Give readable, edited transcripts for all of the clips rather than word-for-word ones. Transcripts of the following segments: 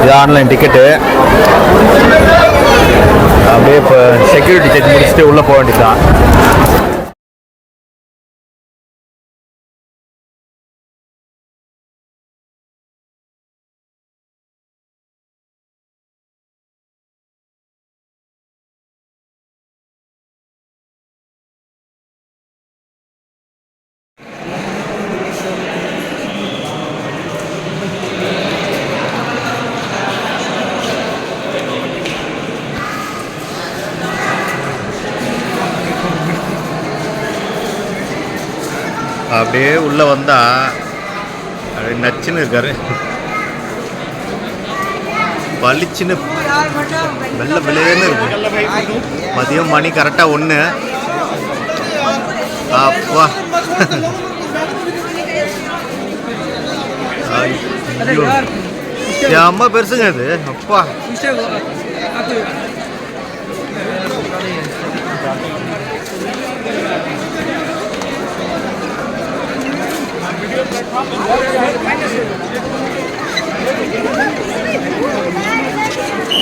இது online ticket. அப்படியே இப்போ செக்யூரிட்டி செக் முடிச்சுட்டு உள்ளே போக வேண்டியதுதான். அப்படியே உள்ளே வந்தால் அப்படியே நச்சுன்னு இருக்காரு. பளிச்சுன்னு வெள்ளை வெளியேன்னு இருக்கு. மதியம் மணி கரெக்டாக 1. அப்பா அம்மா பெருசுங்க அது. அப்பா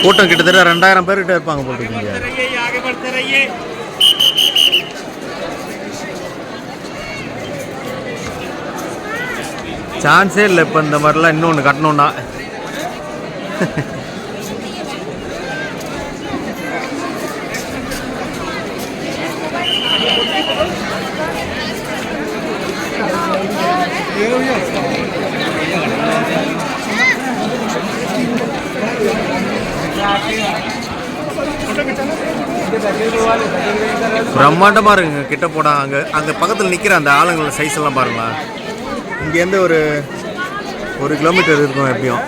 கூட்டம் கிட்டத்தட்ட 2000 பேர்கிட்ட இருப்பாங்க போட்டுருக்கீங்க. சான்ஸே இல்லை இப்போ இந்த மாதிரிலாம் இன்னொன்று கட்டணும்னா. பிரம்மாண்டமாக இருக்குங்க. கிட்ட போனால் அங்கே பக்கத்தில் நிற்கிற அந்த ஆளுங்களோட சைஸ் எல்லாம் பாருங்களா. இங்கேருந்து ஒரு 1 கிலோமீட்டர் இருக்கும் எப்படியும்.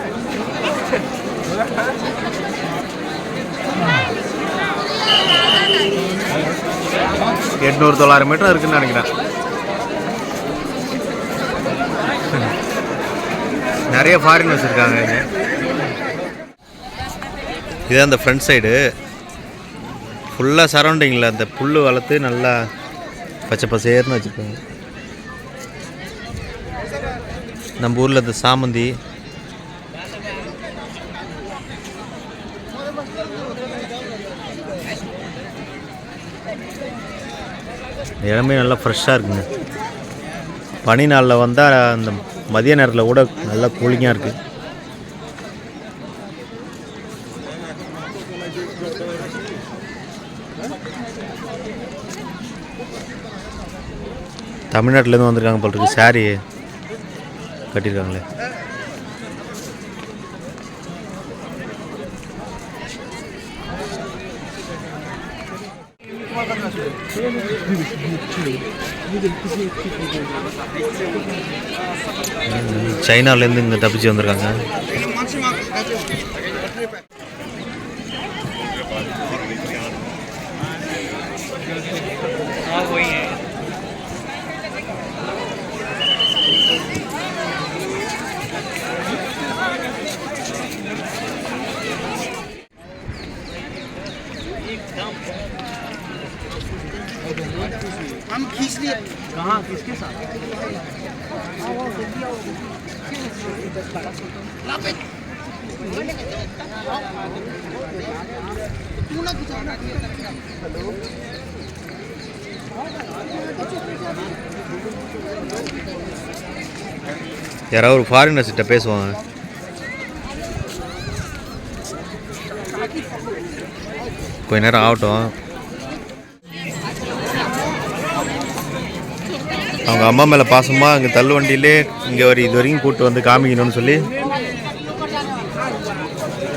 $800 900 மீட்டர் இருக்குன்னு நினைக்கிறேன். நிறைய ஃபாரினர்ஸ் இருக்காங்க இங்கே. இதுதான் அந்த ஃப்ரண்ட் சைடு. ஃபுல்லாக சரௌண்டிங்கில் அந்த புல் வளர்த்து நல்லா பச்சை பசேர்னு வச்சுருக்காங்க. நம்ம ஊரில் இந்த சாமந்தி, இடமே நல்லா ஃப்ரெஷ்ஷாக இருக்குங்க. பனி நாளில் வந்தால் அந்த மதிய நேரத்தில் கூட நல்லா கூலிங்காக இருக்குது. தமிழ்நாட்டிலேருந்து வந்திருக்காங்க போல் இருக்கு. சாரி கட்டியிருக்காங்களே. சைனாலேருந்து இங்கே தப்பிச்சு வந்திருக்காங்க. हम खींच लिए कहाँ किसके साथ யாராவது ஒரு ஃபாரினர்ஸ்கிட்ட பேசுவாங்க. கொஞ்ச நேரம் ஆகட்டும். அவங்க அம்மா மேலே பாசமாக அங்கே தள்ளு வண்டியிலே இங்கே இது வரைக்கும் கூப்பிட்டு வந்து காமிக்கணும்னு சொல்லி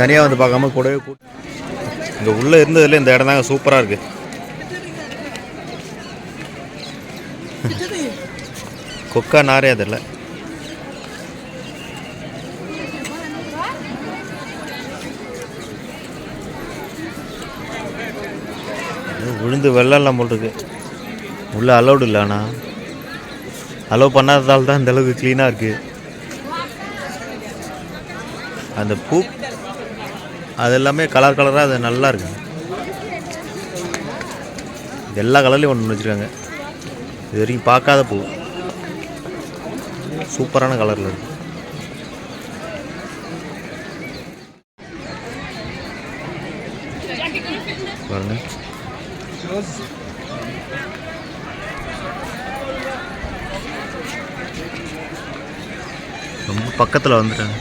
தனியாக வந்து பார்க்காம கூடவே இங்கே உள்ளே இருந்ததில் இந்த இடம் தாங்க சூப்பராக இருக்குது. கொக்கா நாரே அதில் விழுந்து வெள்ளம் போல் இருக்கு. உள்ளே அலௌடு இல்லை. ஆனால் அலோவ் பண்ணாததால் தான் இந்த அளவுக்கு க்ளீனாக இருக்குது. அந்த பூ அது எல்லாமே கலர் கலராக அது நல்லா இருக்கு. எல்லா கலர்லேயும் ஒன்று வச்சுருக்காங்க. இது வரைக்கும் பார்க்காத பூ சூப்பரான கலரில் இருக்குது. பாருங்க. ரொம்ப பக்கத்தில் வந்துட்டாங்க.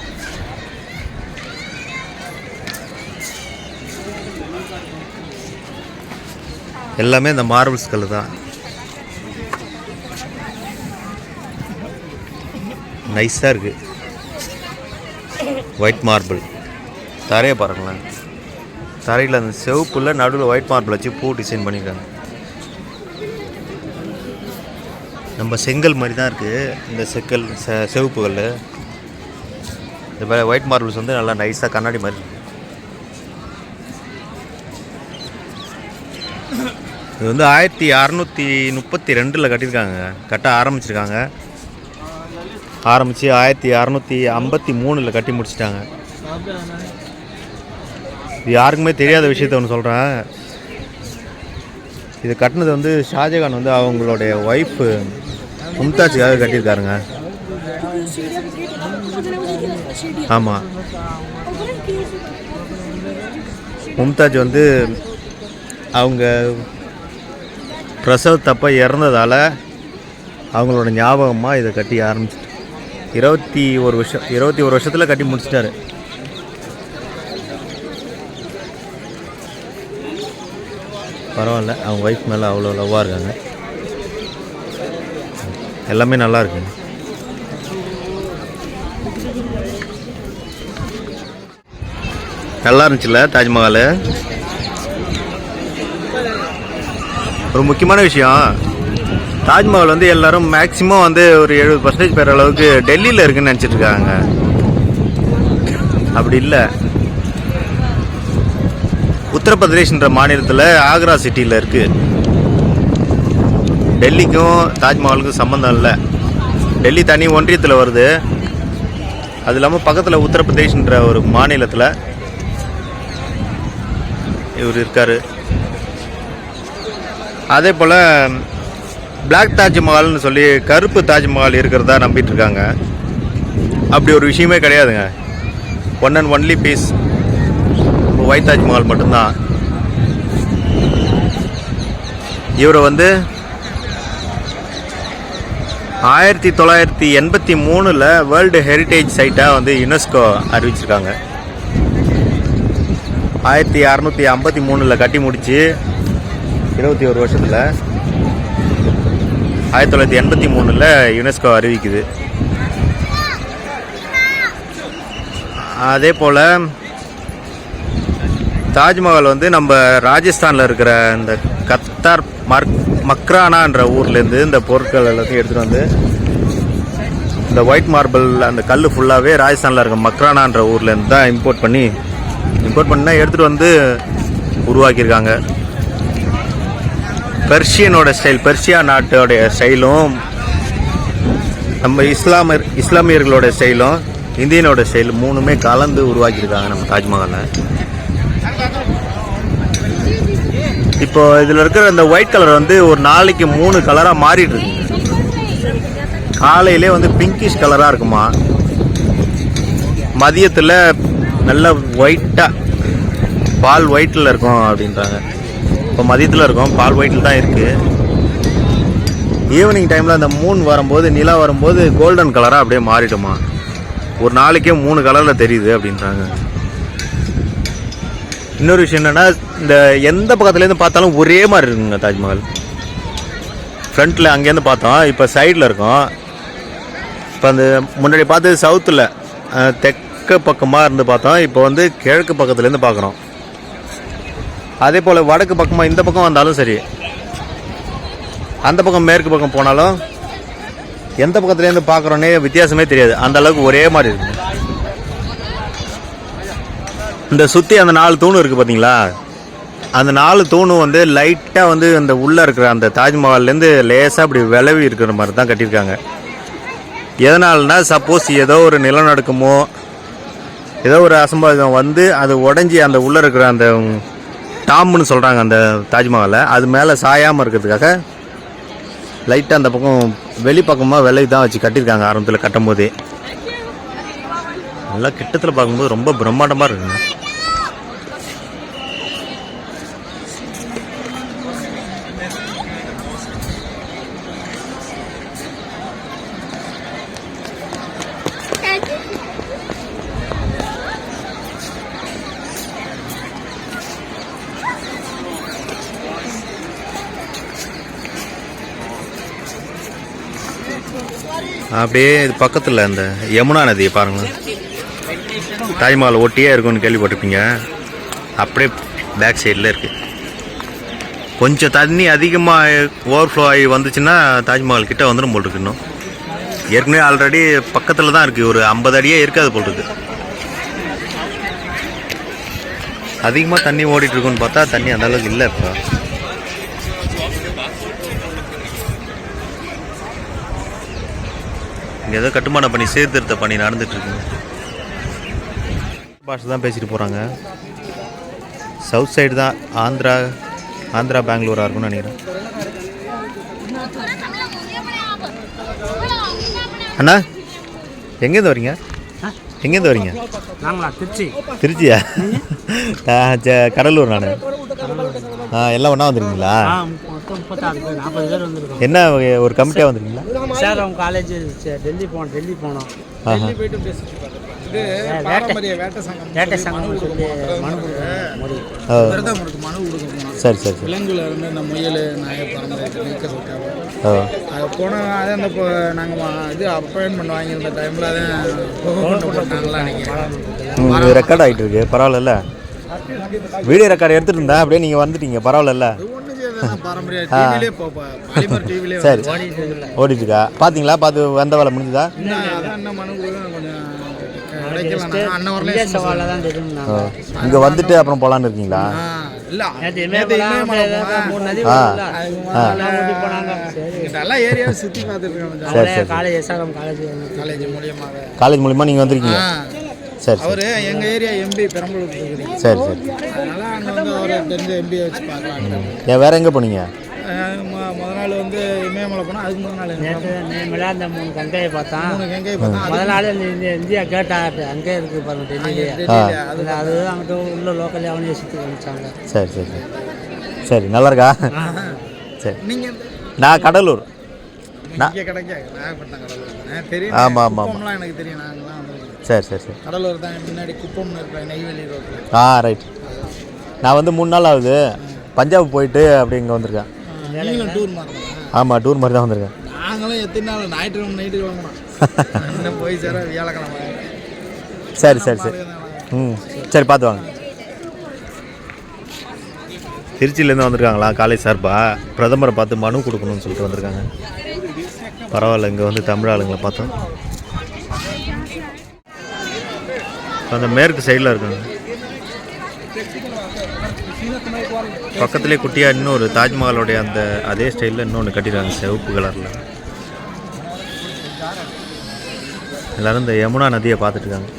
எல்லாமே இந்த மார்பிள்ஸ் கல் தான். நைஸாக இருக்குது. White marble. தரையை பாருங்களேன். தரையில் அந்த செவப்புல நடுவில் ஒயிட் மார்பிள் வச்சு பூ டிசைன் பண்ணியிருக்காங்க. நம்ம செங்கல் மாதிரி தான் இருக்குது இந்த செவப்பு கல். இந்த ஒயிட் மார்பிள்ஸ் வந்து நல்லா நைஸாக கண்ணாடி மாதிரி இருக்குது. இது வந்து 1632 கட்டியிருக்காங்க. கட்ட ஆரம்பிச்சிருக்காங்க. ஆரம்பித்து 1653 கட்டி முடிச்சிட்டாங்க. இது யாருக்குமே தெரியாத விஷயத்த ஒன்று சொல்கிறேன். இது கட்டினது வந்து ஷாஜகான் வந்து அவங்களுடைய ஒய்ஃபு மும்தாஜுக்காக கட்டியிருக்காருங்க. ஆமாம், மும்தாஜ் வந்து அவங்க பிரசவத்தப்ப இறந்ததால் அவங்களோட ஞாபகமாக இதை கட்டி ஆரம்பிச்சிட்டு 21 வருஷத்தில் கட்டி முடிச்சிட்டாரு. பரவாயில்ல, அவங்க ஒய்ஃப் மேலே அவ்வளோ லவ்வாக இருக்காங்க. எல்லாமே நல்லா இருக்குங்க. நல்லா இருந்துச்சுல்ல தாஜ்மஹால். ஒரு முக்கியமான விஷயம், தாஜ்மஹால் வந்து எல்லோரும் மேக்ஸிமம் வந்து ஒரு 70% பேர் அளவுக்கு டெல்லியில் இருக்குன்னு நினச்சிட்டு இருக்காங்க. அப்படி இல்லை. உத்தரப்பிரதேஷ்ன்ற மாநிலத்தில் ஆக்ரா சிட்டியில் இருக்குது. டெல்லிக்கும் தாஜ்மஹாலுக்கும் சம்மந்தம் இல்லை. டெல்லி தனி ஒன்றியத்தில் வருது. அது இல்லாமல் பக்கத்தில் உத்தரப்பிரதேஷ்ன்ற ஒரு மாநிலத்தில் இவர் இருக்கார். அதே போல் பிளாக் தாஜ்மஹால்னு சொல்லி கருப்பு தாஜ்மஹால் இருக்கிறதா நம்பிட்டு இருக்காங்க. அப்படி ஒரு விஷயமே கிடையாதுங்க. One and only piece white Taj Mahal மட்டும்தான். இவரை வந்து 1983 வேர்ல்டு ஹெரிட்டேஜ் சைட்டாக வந்து யுனெஸ்கோ அறிவிச்சிருக்காங்க. 1653 கட்டி முடிச்சு 21 வருஷத்தில் 1983 யுனெஸ்கோ அறிவிக்குது. அதே போல் தாஜ்மஹால் வந்து நம்ம ராஜஸ்தானில் இருக்கிற இந்த கத்தார் மக்ரானான்ற ஊர்லேருந்து இந்த பொருட்கள் எல்லாத்தையும் எடுத்துகிட்டு வந்து இந்த ஒயிட் மார்பிள் அந்த கல் ஃபுல்லாகவே ராஜஸ்தானில் இருக்க மக்ரானான்ற ஊர்லேருந்து தான் இம்போர்ட் பண்ணி எடுத்துகிட்டு வந்து உருவாக்கியிருக்காங்க. பெர்ஷியா நாட்டோடைய ஸ்டைலும் நம்ம இஸ்லாமியர்களோட ஸ்டைலும் இந்தியனோட ஸ்டைல் மூணுமே கலந்து உருவாக்கியிருக்காங்க நம்ம தாஜ்மஹாலை. இப்போ இதில் இருக்கிற அந்த ஒயிட் கலர் வந்து ஒரு நாளைக்கு 3 கலராக மாறிட்டு இருக்குங்க. காலையிலே வந்து பிங்கிஷ் கலராக இருக்குமா, மதியத்தில் நல்ல ஒயிட்டாக பால் ஒயிட்டில் இருக்கும் அப்படின்றாங்க. இப்போ மதியத்தில் இருக்கும், பால் ஒயிட்டில் தான் இருக்குது. ஈவினிங் டைமில் அந்த மூன் வரும்போது, நிலா வரும்போது கோல்டன் கலராக அப்படியே மாறிடுமா. ஒரு நாளைக்கே 3 கலரில் தெரியுது அப்படின்றாங்க. இன்னொரு விஷயம் என்னென்னா, இந்த எந்த பக்கத்துலேருந்து பார்த்தாலும் ஒரே மாதிரி இருக்குங்க தாஜ்மஹால். ஃப்ரண்ட்டில் அங்கேருந்து பார்த்தோம், இப்போ சைடில் இருக்கும். இப்போ அந்த முன்னாடி பார்த்தது சவுத்தில் தெற்கு பக்கமாக இருந்து பார்த்தோம், இப்போ வந்து கிழக்கு பக்கத்துலேருந்து பார்க்குறோம். அதே போல் வடக்கு பக்கமாக இந்த பக்கம் வந்தாலும் சரி, அந்த பக்கம் மேற்கு பக்கம் போனாலும் எந்த பக்கத்துலேருந்து பார்க்குறோன்னே வித்தியாசமே தெரியாது. அந்த அளவுக்கு ஒரே மாதிரி இருக்கு. இந்த சுற்றி அந்த 4 தூண் இருக்குது பார்த்தீங்களா, அந்த 4 தூணும் வந்து லைட்டாக வந்து அந்த உள்ளே இருக்கிற அந்த தாஜ்மஹால்லேருந்து லேசாக அப்படி விளவி இருக்கிற மாதிரி தான் கட்டியிருக்காங்க. எதனால்னா, சப்போஸ் ஏதோ ஒரு நிலநடுக்கமோ ஏதோ ஒரு அசம்பாவிதம் வந்து அது உடஞ்சி அந்த உள்ளே இருக்கிற அந்த டாம்னு சொல்கிறாங்க அந்த தாஜ்மஹாலை, அது மேலே சாயாமல் இருக்கிறதுக்காக லைட்டாக அந்த பக்கம் வெளிப்பக்கமாக விலை தான் வச்சு கட்டியிருக்காங்க. ஆரம்பத்தில் கட்டும் போதே நல்லா கிட்டத்தில் பார்க்கும்போது ரொம்ப பிரம்மாண்டமாக இருக்குங்க. அப்படியே இது பக்கத்தில் இந்த யமுனா நதியை பாருங்கள். தாஜ்மஹால் ஒட்டியே இருக்கும்னு கேள்விப்பட்டிருப்பீங்க. அப்படியே பேக் சைடில் இருக்குது. கொஞ்சம் தண்ணி அதிகமாக ஓவர்ஃப்ளோ ஆகி வந்துச்சுன்னா தாஜ்மஹால் கிட்ட வந்துடும் போல் இருக்கு. இன்னும் ஏற்கனவே ஆல்ரெடி பக்கத்தில் தான் இருக்குது. ஒரு 50 அடியே இருக்காது போல் இருக்குது. அதிகமாக தண்ணி ஓடிட்டு இருக்குன்னு பார்த்தா தண்ணி அந்த அளவுக்கு இல்லை. இப்போ இங்கே ஏதோ கட்டுமான பணி, சீர்திருத்த பணி நடந்துட்டு இருக்குங்க. பாஷை தான் பேசிட்டு போகிறாங்க. சவுத் சைடு தான் ஆந்திரா பெங்களூராக இருக்கும்னு நினைக்கிறேன். அண்ணா எங்கேருந்து வரீங்க? எங்கேருந்து வரீங்க? திருச்சியா? கடலூர். நான் எல்லாம் ஒன்றா வந்துருக்கீங்களா? என்ன ஒரு கமிட்டியாக வந்துருக்கீங்களா? சார் அவங்க காலேஜ் டெல்லி போனோம். வேட்டை சங்கம் சொல்லி மனு சரி சரி. விலங்குல இருந்து இந்த முயல் நாயை பறந்து நீக்க சொல்லிட்டாங்க. அது போனால் அதை அந்த நாங்கள் இது அப்பாயின்மெண்ட் வாங்கியிருந்த டைமில் அதை போட்டாங்களா நீங்கள் ரெக்கார்ட் ஆகிட்டு இருக்கு. பரவாயில்ல, வீடியோ ரெக்கார்டு எடுத்துகிட்டு இருந்தா அப்படியே நீங்கள் வந்துட்டீங்க. பரவாயில்ல. சரி, ஓடிட்டுருக்கா? பார்த்தீங்களா? பார்த்து வந்த வேலை முடிஞ்சுதா? இங்கே வந்துட்டு அப்புறம் போகலான்னு இருக்கீங்களா? காலேஜ் மூலியமாக நீங்கள் வந்திருக்கீங்க. சரி, அவர் எங்கள் ஏரியா எம்பி பெரம்பலூர். சரி சரி. அதனால் அங்கே வந்து அவரை தெரிஞ்ச எம்பியை வச்சு பார்க்கலாம். ஏன் வேறு எங்கே போனீங்க? முதல் நாள் வந்து இமயமலை போனால், அதுக்கு முதல் நாள் அந்த 3 கங்கையை பார்த்தான். 3 கங்கையை பார்த்தா முதல் நாள் இந்தியா கேட்டா அங்கே இருக்குது பாருங்க டெல்லியிலே. அதுதான் அங்கிட்ட உள்ள லோக்கல்லே அவனையே சுற்றி காமிச்சாங்க. சரி சரி சரி. சரி, நல்லா இருக்கா? சரி. நீங்கள்? நான் கடலூர். இங்கே கிடைக்காது. நாகப்பட்டினம் கடலூர் தெரியும். ஆமாம் ஆமாம் ஆமாம், எனக்கு தெரியும். நாங்களாம் வந்து சரி சரி சரி. கடலூர் தான். முன்னாடி குப்பம்னு இருப்பேன், நெய்வேலி ரோட்டில். ரைட். நான் வந்து 3 நாள் ஆகுது. பஞ்சாப் போயிட்டு அப்படி இங்கே வந்திருக்கேன். நீங்களும் டூர் மாதிரி? ஆமாம், டூர் மாதிரி தான் வந்திருக்கேன். நாங்களும் எத்தனை நாள் ஞாயிற்றுக்கிழமை நைட்டு வாங்கணும். இன்னும் போய் சார் வியாழக்கிழமை. சரி சரி சரி. சரி, பார்த்து வாங்க. திருச்சியிலேருந்து வந்திருக்காங்களா காலேஜ் சார்பாக? பிரதமரை பார்த்து மனு கொடுக்கணும்னு சொல்லிட்டு வந்திருக்காங்க. பரவாயில்ல, இங்கே வந்து தமிழ் ஆளுங்களை பார்த்தோம். அந்த மேற்கு சைடில் இருக்காங்க. பக்கத்துலேயே குட்டியாக இன்னொரு தாஜ்மஹாலோடைய அந்த அதே ஸ்டைலில் இன்னொன்று கட்டிடுறாங்க, சிவப்பு கலரில். எல்லோரும் இந்த யமுனா நதியை பார்த்துட்ருக்காங்க.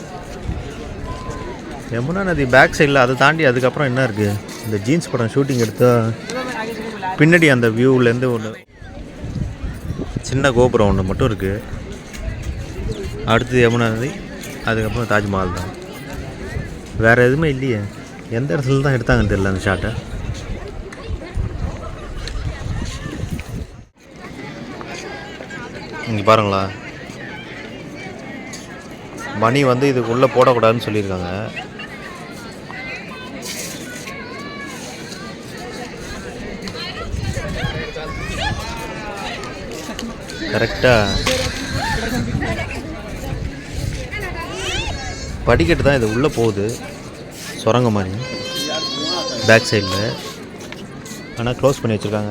யமுனா நதி பேக் சைடில் அதை தாண்டி அதுக்கப்புறம் என்ன இருக்குது? இந்த ஜீன்ஸ் படம் ஷூட்டிங் எடுத்த பின்னாடி அந்த வியூவிலேருந்து ஒன்று சின்ன கோபுரம் ஒன்று மட்டும் இருக்குது. அடுத்து யமுனா நதி, அதுக்கப்புறம் தாஜ்மஹால் தான். வேறு எதுவுமே இல்லையே. எந்த இடத்துல தான் எடுத்தாங்கன்னு தெரியல அந்த ஷாட்டை. இங்கே பாருங்களா, மணி வந்து இதுக்குள்ளே போடக்கூடாதுன்னு சொல்லியிருக்காங்க. கரெக்டாக படிக்கட்டு தான் இது உள்ளே போகுது, சுரங்க மாதிரி பேக் சைடில். ஆனால் க்ளோஸ் பண்ணி வச்சுருக்காங்க.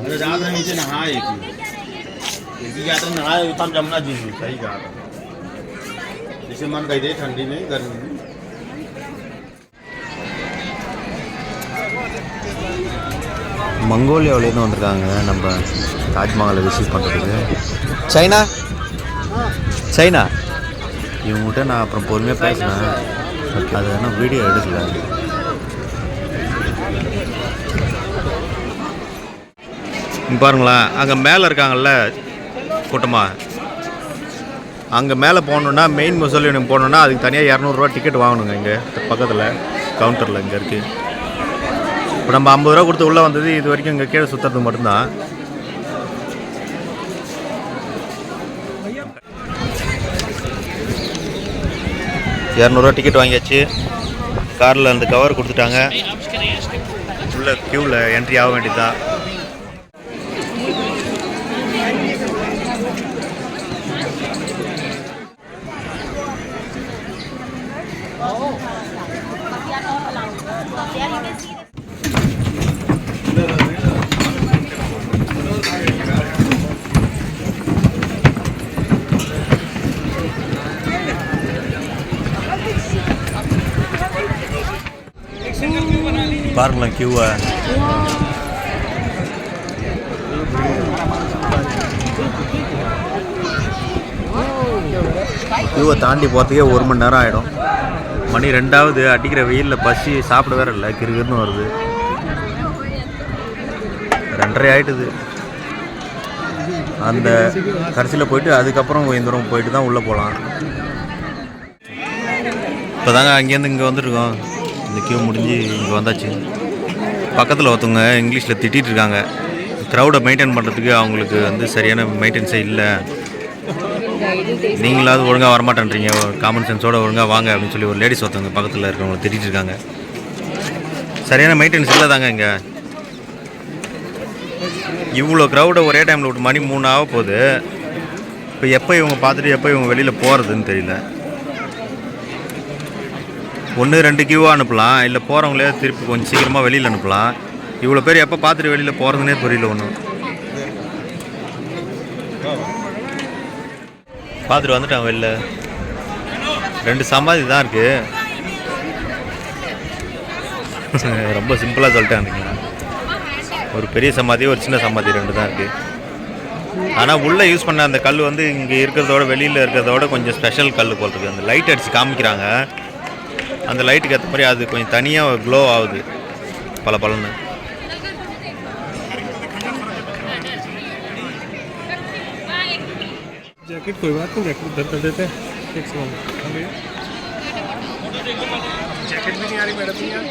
மங்கோலியாவிலேருந்து வந்திருக்காங்க நம்ம தாஜ்மஹாலை விசிட் பண்ணுறதுக்கு. சைனா இவங்ககிட்ட நான் அப்புறம் பொறுமையாக பேசினேன். அது வேணால் வீடியோ எடுக்கல. பாருங்களா, அங்கே மேலே இருக்காங்கல்ல கூட்டமாக, அங்கே மேலே போகணுன்னா மெயின் முசோலியம் போகணுன்னா அதுக்கு தனியாக 200 ரூபா டிக்கெட் வாங்கணுங்க. இங்கே பக்கத்தில் கவுண்டரில் இங்கே இருக்குது. இப்போ நம்ம 50 ரூபா கொடுத்து உள்ளே வந்தது. இது வரைக்கும் இங்கே கீழே சுற்றுறது மட்டும்தான். ₹200 டிக்கெட் வாங்கியாச்சு. காரில் அந்த கவர் கொடுத்துட்டாங்க. உள்ள க்யூவில் என்ட்ரி ஆக வேண்டியதுதான். பாருங்களேன் கியூவை. கியூவை தாண்டி போகிறதுக்கே 1 மணி நேரம் ஆகிடும். மணி 2ஆவது. அடிக்கிற வெயிலில் பசி சாப்பிட வேற இல்லை, கிறுகிறுன்னு வருது. 2:30 ஆகிட்டுது. அந்த கடைசியில் போயிட்டு அதுக்கப்புறம் இந்த தூரம் போயிட்டு தான் உள்ளே போகலாம். இப்போ தாங்க அங்கேருந்து இங்கே வந்துருக்கோம். இந்த கியூ முடிஞ்சு இங்கே வந்தாச்சு. பக்கத்தில் ஒருத்தவங்க இங்கிலீஷில் திட்டிகிட்டு இருக்காங்க. க்ரௌடை மெயின்டைன் பண்ணுறதுக்கு அவங்களுக்கு வந்து சரியான மெயின்டெனன்ஸே இல்லை, நீங்களாவது ஒழுங்காக வரமாட்டேன்றீங்க, காமன் சென்ஸோடு ஒழுங்காக வாங்க அப்படின்னு சொல்லி ஒரு லேடிஸ் ஒருத்தவங்க பக்கத்தில் இருக்கிறவங்க திட்டிகிட்டு இருக்காங்க. சரியான மெயின்டெனன்ஸ் இல்லை தாங்க இங்கே. இவ்வளோ க்ரௌடை ஒரே டைமில் விட்டு மணி 3 ஆக போகுது. இப்போ எப்போ இவங்க பார்த்துட்டு எப்போ இவங்க வெளியில் போகிறதுன்னு தெரியல. 1-2 கியூவாக அனுப்பலாம், இல்லை போகிறவங்களே திருப்பி கொஞ்சம் சீக்கிரமாக வெளியில் அனுப்பலாம். இவ்வளோ பேர் எப்போ பார்த்துட்டு வெளியில் போகிறதுனே புரியல. ஒன்றும் பார்த்துட்டு வந்துட்டாங்க வெளில. 2 சமாதி தான் இருக்குது. ரொம்ப சிம்பிளாக சொல்லிட்டாங்க. ஒரு பெரிய சமாதி, ஒரு சின்ன சமாதி 2 தான் இருக்குது. ஆனால் உள்ளே யூஸ் பண்ண அந்த கல் வந்து இங்கே இருக்கிறதோட வெளியில் இருக்கிறதோட கொஞ்சம் ஸ்பெஷல் கல் போல் இருக்குது. அந்த லைட் அடித்து காமிக்கிறாங்க. அந்த லைட்டுக்கு ஏற்ற மாதிரி அது கொஞ்சம் தனியாக க்ளோ ஆகுது, பல பலன்னு. जैकेट कोई बात नहीं, जैकेट उधर कर देते हैं। एक सेकंड जैकेट भी नहीं आ रही मैडम जी यार।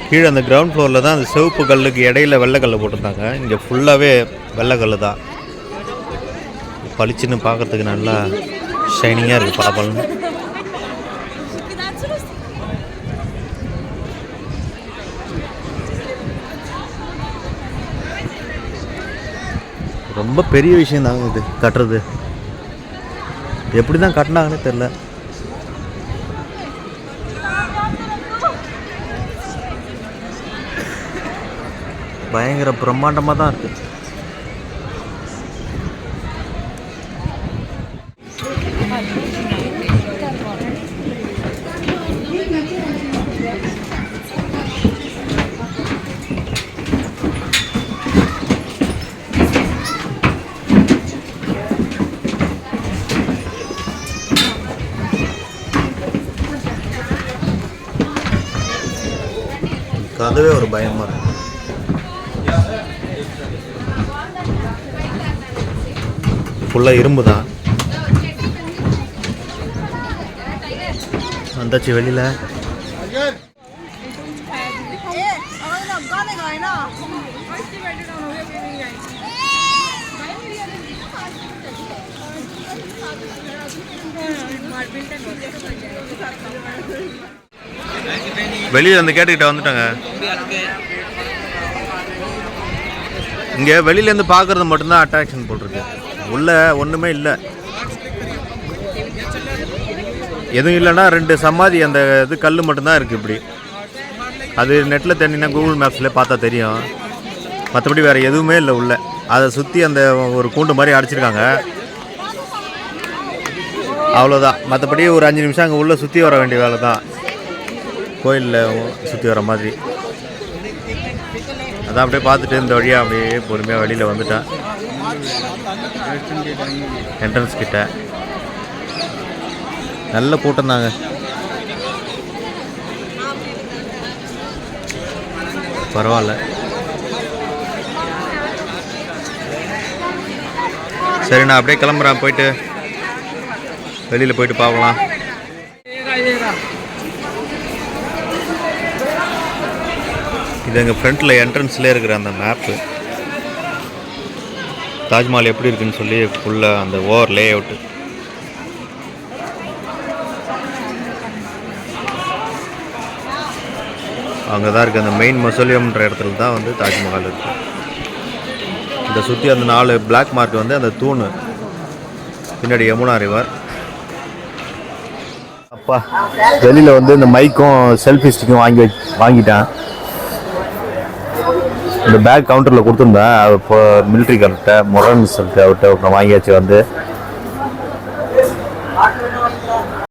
கீழே அந்த கிரவுண்ட் ஃப்ளோரில் தான் அந்த சிவப்பு கல்லுக்கு இடையில வெள்ளைக்கல் போட்டிருந்தாங்க. இங்கே ஃபுல்லாகவே வெள்ளைக்கல் தான். பளிச்சுன்னு பார்க்குறதுக்கு நல்லா ஷைனிங்காக இருக்குது, பாப்பல்னு. ரொம்ப பெரிய விஷயம் தாங்க இது கட்டுறது. எப்படி தான் கட்டினாங்கன்னு தெரில. பயங்கர பிரம்மாண்டமாக தான் இருக்குது. அதுவே ஒரு பயமாக இருக்கு. ஃபுல்லாக இரும்பு தான். வந்தாச்சு வெளியில். வெளியில் அந்த கேட்டுக்கிட்ட வந்துட்டாங்க. இங்கே வெளியிலேருந்து பார்க்குறது மட்டும்தான் அட்ராக்ஷன் போட்டிருக்கு. உள்ளே ஒன்றுமே இல்லை. எதுவும் இல்லைன்னா 2 சமாதி, அந்த இது கல் மட்டும்தான் இருக்குது. இப்படி அது நெட்டில் தேடினா கூகுள் மேப்ஸில் பார்த்தா தெரியும். மற்றபடி வேறு எதுவுமே இல்லை உள்ளே. அதை சுற்றி அந்த ஒரு கூண்டு மாதிரி அடைச்சிருக்காங்க, அவ்வளோதான். மற்றபடி ஒரு 5 நிமிஷம் அங்கே உள்ளே சுற்றி வர வேண்டிய வேலை தான், கோயிலில் சுற்றி வர மாதிரி. அதான் அப்படியே பார்த்துட்டு இந்த வழியாக அப்படியே பொறுமையாக வெளியில் வந்துட்டேன். என்ட்ரன்ஸ் கிட்ட நல்ல கூட்டம் தாங்க. பரவாயில்ல. சரி, நான் அப்படியே கிளம்புறேன். போயிட்டு வெளியில் போயிட்டு பார்க்கலாம். இது எங்கள் ஃப்ரண்ட்டில் என்ட்ரன்ஸ்லேயே இருக்கிற அந்த மேப்பு, தாஜ்மஹால் எப்படி இருக்குன்னு சொல்லி ஃபுல்லாக அந்த ஓவர் லே அவுட்டு. அங்கே தான் இருக்குது. அந்த மெயின் மொசோலியம்ன்ற இடத்துல தான் வந்து தாஜ்மஹால் இருக்குது. இந்த சுற்றி அந்த 4 பிளாக் மார்க் வந்து அந்த தூண், பின்னாடி யமுனா ரிவர். அப்பா வெளியில் வந்து இந்த மைக்கும் செல்ஃபி ஸ்டிக்கும் வாங்கிட்டேன். இந்த பேக் கவுண்டரில் கொடுத்துருந்தேன். அது இப்போ மிலிட்ரிக்கார்ட்ட முரன் சொல்லிட்டு அவர்கிட்ட வாங்கியாச்சு. வந்து